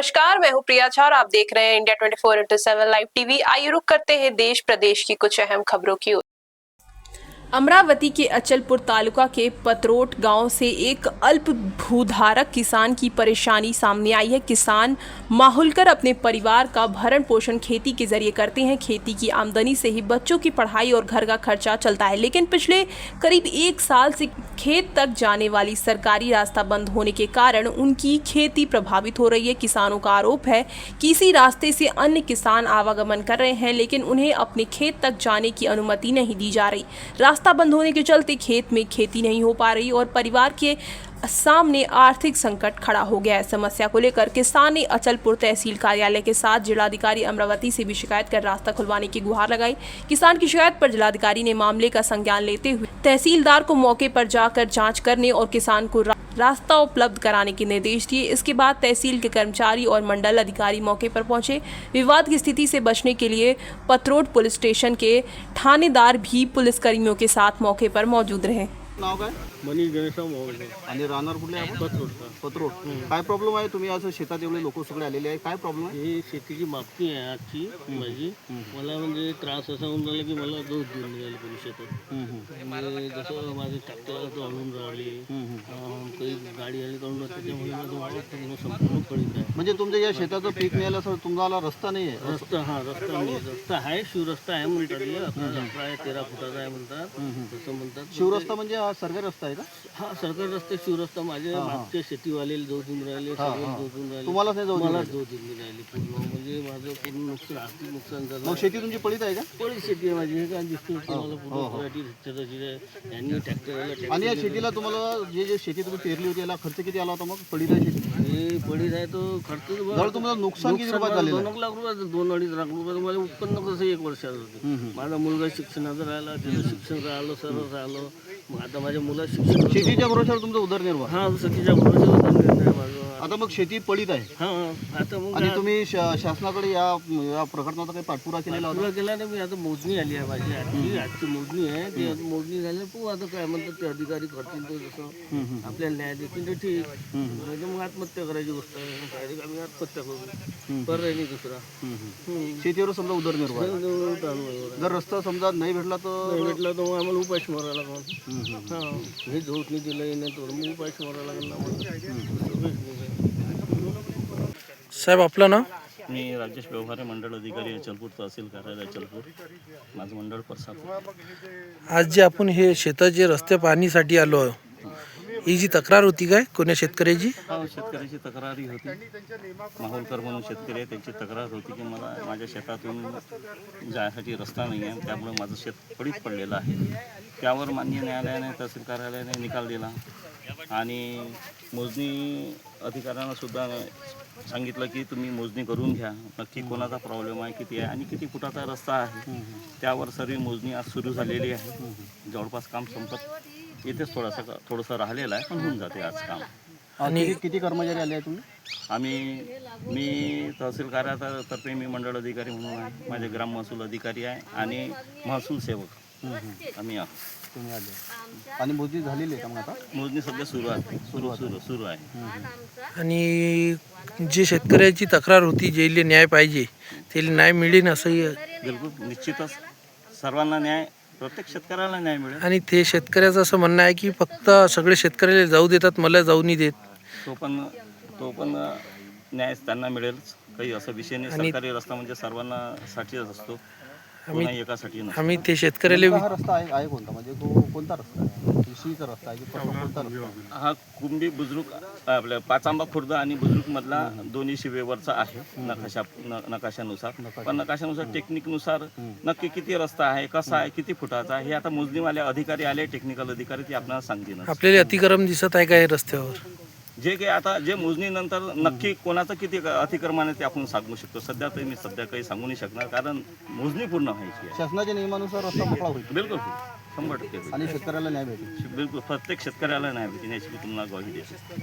नमस्कार, मैं हूं प्रिया झा और आप देख रहे हैं इंडिया 24/7 लाइव टीवी। आइए रुक करते हैं देश प्रदेश की कुछ अहम खबरों की ओर। अमरावती के अचलपुर तालुका के पतरोट गांव से एक अल्प भूधारक किसान की परेशानी सामने आई है। किसान माहुलकर अपने परिवार का भरण पोषण खेती के जरिए करते हैं। खेती की आमदनी से ही बच्चों की पढ़ाई और घर का खर्चा चलता है, लेकिन पिछले करीब 1 साल से खेत तक जाने वाली सरकारी रास्ता बंद होने के कारण उनकी खेती प्रभावित हो रही है। किसानों का आरोप है कि इसी रास्ते से अन्य किसान आवागमन कर रहे हैं, लेकिन उन्हें अपने खेत तक जाने की अनुमति नहीं दी जा रही। रास्ता बंद होने के चलते खेत में खेती नहीं हो पा रही और परिवार के सामने आर्थिक संकट खड़ा हो गया है। समस्या को लेकर किसान ने अचलपुर तहसील कार्यालय के साथ जिलाधिकारी अमरावती से भी शिकायत कर रास्ता खुलवाने की गुहार लगाई। किसान की शिकायत पर जिलाधिकारी ने मामले का संज्ञान लेते हुए तहसीलदार को मौके पर जाकर जांच करने और किसान को रास्ता उपलब्ध कराने के निर्देश दिए। इसके बाद तहसील के कर्मचारी और मंडल अधिकारी मौके पर पहुंचे। विवाद की स्थिति से बचने के लिए पतरोट पुलिस स्टेशन के थानेदार भी पुलिसकर्मियों के साथ मौके पर मौजूद रहे। नाव काय? मनीष गणेशराव मोहोळ. आणि राहणार कुठले आपण? पतरोडचा. पत्रोड. काय प्रॉब्लेम आहे? तुम्ही असं शेतात एवढे लोक सगळे आलेले आहे, काय प्रॉब्लेम आहे? ही शेतीची मागणी आहे आजची माझी. मला म्हणजे त्रास असा होऊन राहिला की मला दोष देऊन निघाले पोलीस शेतात. म्हणजे जसं माझे ट्रॅक्टर तो आणून राहिले, काही गाडी आली काढून, त्याच्यामुळे माझं वावर पूर्ण संपूर्ण पडीत आहे. म्हणजे तुमच्या या शेताचं पीक मिळालं असं तुम्हाला रस्ता नाही आहे? रस्ता रस्ता नाही. रस्ता आहे, शिवरस्ता आहे म्हणतात. 13 फुटाचा आहे म्हणतात, तसं म्हणतात. शिवरस्ता म्हणजे हा सरकारी रस्ता आहे का? हा सरकारी रस्ते शिवरस्ता. माझे मागचे शेतीवाले जाऊ देऊन राहिले, सगळे जाऊ देऊन राहिले. तुम्हालाच नाही जाऊ देऊन मला राहिले? जाऊ देऊन राहिले पूर्ण. म्हणजे माझं पूर्ण नुकसान, आर्थिक नुकसान झालं. मग शेती तुमची पडीत आहे का? पडीत शेती आहे माझी. हे काय दिसतं तुम्हाला पूर्ण पराठी यांनी ट्रॅक्टर. आणि या शेतीला तुम्हाला जे शेती तुम्ही पेरली होती याला खर्च किती आला होता? मग पडीत आहे शेती, हे पडीत आहे तो खर्च जर तुम्हाला नुकसान किती रुपयात झालेलं आहे? 2 लाख रुपये, 2-2.5 लाख रुपये. माझं उत्पन्न कसं 1 वर्षाचं होतं. माझा मुलगा शिक्षणाचं राहिला, त्याचं शिक्षण राहिलं, सर्व राहिलं. मग आता माझ्या मुला शिक्षण. शेतीच्या भरोश्यावर तुमचा उदरनिर्वाह? हा, शेतीच्या भरोश्यावर निर्णय माझा. आता मग शेती पडीत आहे हा, आता मग आणि तुम्ही शासनाकडे या प्रकरणाचा काही पाठपुरावा केलेला होता? तुला केला नाही. मी आता मोजणी आली आहे माझी. आजची मोजणी आहे. ती आता मोजणी झाली. तू आता काय म्हणतात ते अधिकारी करतील तो जसं आपल्याला न्याय देतील ते ठीक. नाही तर मग आत्महत्या करायची गोष्ट आहे. डायरेक्ट आम्ही आत्महत्या करू, पर्याय नाही दुसरा. शेतीवर समजा उदरनिर्वाह आहे. चालू आहे. जर रस्ता समजा नाही भेटला तर? नाही भेटला तर मग आम्हाला उपाशी मारायला लागणार. हा, हे झोट नाही दिलं नाही तर मग उपाशी मारायला लागेल ना आम्हाला. साहेब आपलं नाव? मी राजेश व्यवहारे, मंडळ अधिकारी अचलपूर, तहसील कार्यालय अचलपूर. माझं मंडळ परसापूर. आज जे आपण हे शेताचे रस्ते पाहणीसाठी आलो आहे, ही जी तक्रार होती काय कोण्या शेतकऱ्याची? हा, शेतकऱ्याची तक्रारी होती. माहुलकर म्हणून शेतकरी आहे, त्यांची तक्रार होती की मला माझ्या शेतातून जायसाठी रस्ता नाही आहे, त्यामुळे माझं शेत पडीत पडलेलं आहे. त्यावर माननीय न्यायालयाने, तहसील कार्यालयाने निकाल दिला आणि मोजणी अधिकाऱ्यांना सुद्धा सांगितलं की तुम्ही मोजणी करून घ्या, नक्की कोणाचा प्रॉब्लेम आहे, किती आहे आणि किती फुटाचा रस्ता आहे. त्यावर सर्व मोजणी आज सुरू झालेली आहे. जवळपास काम संपत येतेच, थोडंसं राहिलेलं आहे, पण होऊन जाते आज काम. आणि किती कर्मचारी आले आहे तुम्ही? मी तहसील कार्यालयातर्फे मी मंडळ अधिकारी म्हणून आहे. माझे ग्राम महसूल अधिकारी आहे आणि महसूल सेवक आम्ही आहोत. तुम्ही आले आणि मोजणी झालेली आहे का? मग आता मोजणी सध्या सुरू आहे. आणि जे शेतकऱ्याची तक्रार होती, जेले न्याय पाहिजे त्याला न्याय मिळेल असंही? बिलकुल, निश्चितच सर्वांना न्याय, प्रत्येक शेतकऱ्याला न्याय मिळेल. आणि ते शेतकऱ्याचं असं म्हणणं आहे की फक्त सगळे शेतकऱ्याला जाऊ देतात, मला जाऊ नाही देत. तो पण न्याय त्यांना मिळेलच. काही असा विषय नाही. सरकारी रस्ता म्हणजे सर्वांना साठीच असतो, कोणाही एकासाठी नसतो. आम्ही ते शेतकऱ्याला हा रस्ता आहे कोणता? म्हणजे कोणता रस्ता आहे? कृषीचा रस्ता आहे की कोणता रस्ता? हा कुंभी बुजुर्ग, आपल्या पाचांबा खुर्द आणि बुजुर्ग मधला दोन्ही शिवेवरचा आहे नकाशानुसार. पण नकाशानुसार, टेक्निकनुसार नक्की किती रस्ता आहे, कसा आहे, किती फुटाचा आहे, हे आता मोजणीवाले अधिकारी आले, टेक्निकल अधिकारी, ते आपल्याला सांगतील. आपल्याला अतिक्रम दिसत आहे काय रस्त्यावर? जे काही आता जे मोजणीनंतर नक्की कोणाचं किती अतिक्रमण आहे ते आपण सांगू शकतो. सध्या काही सांगू नाही शकणार, कारण मोजणी पूर्ण व्हायची आहे. शासनाच्या नियमानुसार रस्ता मोकळा होईल? बिलकुल 100% आणि शेतकऱ्याला न्याय भेटेल? बिलकुल, प्रत्येक शेतकऱ्याला न्याय भेटेल याची तुम्हाला ग्वाही देतो.